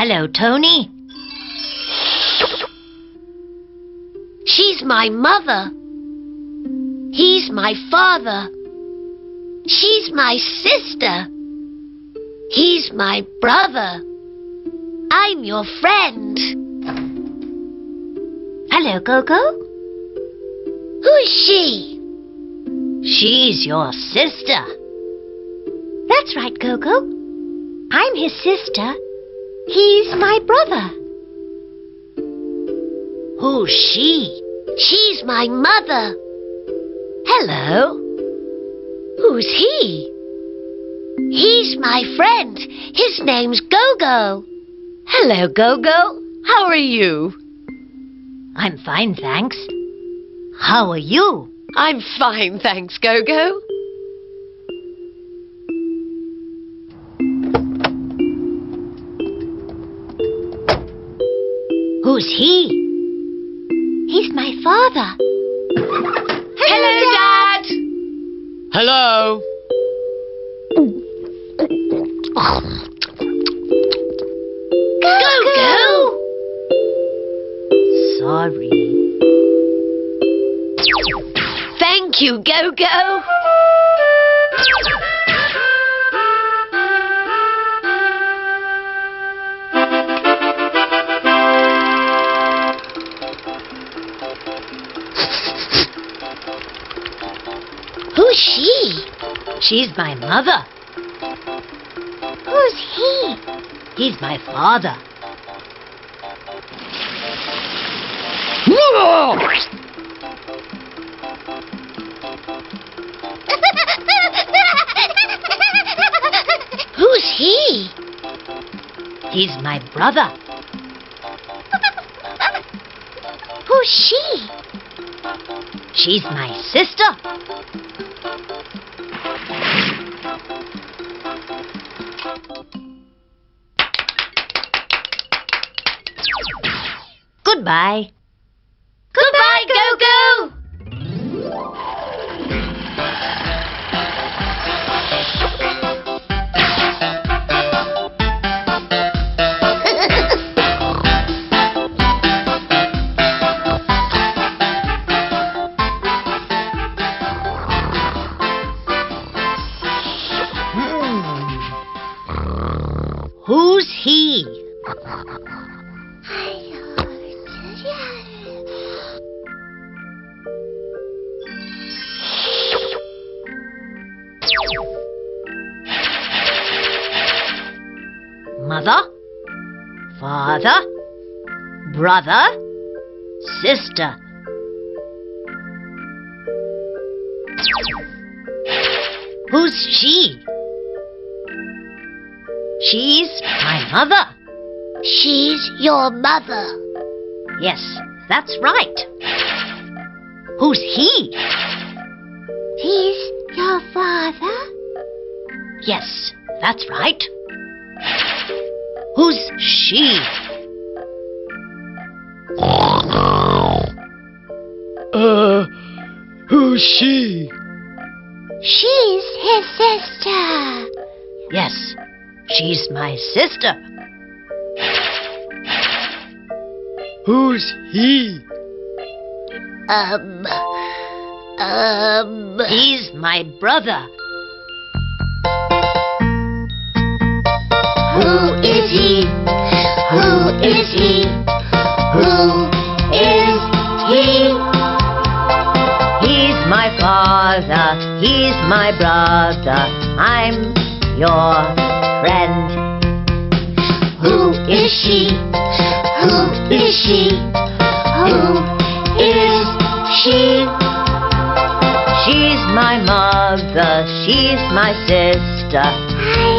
Hello, Tony. She's my mother. He's my father. She's my sister. He's my brother. I'm your friend. Hello, Gogo. Who's she? She's your sister. That's right, Gogo. I'm his sister. He's my brother. Who's she? She's my mother. Hello. Who's he? He's my friend. His name's Gogo. Hello, Gogo. How are you? I'm fine, thanks. How are you? I'm fine, thanks, Gogo. Who's he? He's my father. Hello, Dad. Hello. Gogo! Sorry. Thank you, Gogo. Who's she? She's my mother. Who's he? He's my father. Who's he? He's my brother. Who's she? She's my sister. Goodbye. Goodbye, Gogo. Who's he? Mother, father, brother, sister. Who's she? She's my mother. She's your mother. Yes, that's right. Who's he? He's your father? Yes, that's right. Who's she? Who's she? She's his sister. Yes, she's my sister. Who's he? He's my brother. Who is he? Who is he? Who is he? He's my father. He's my brother. I'm your friend. Who is she? Who is she? Who is she? She's my mother. She's my sister.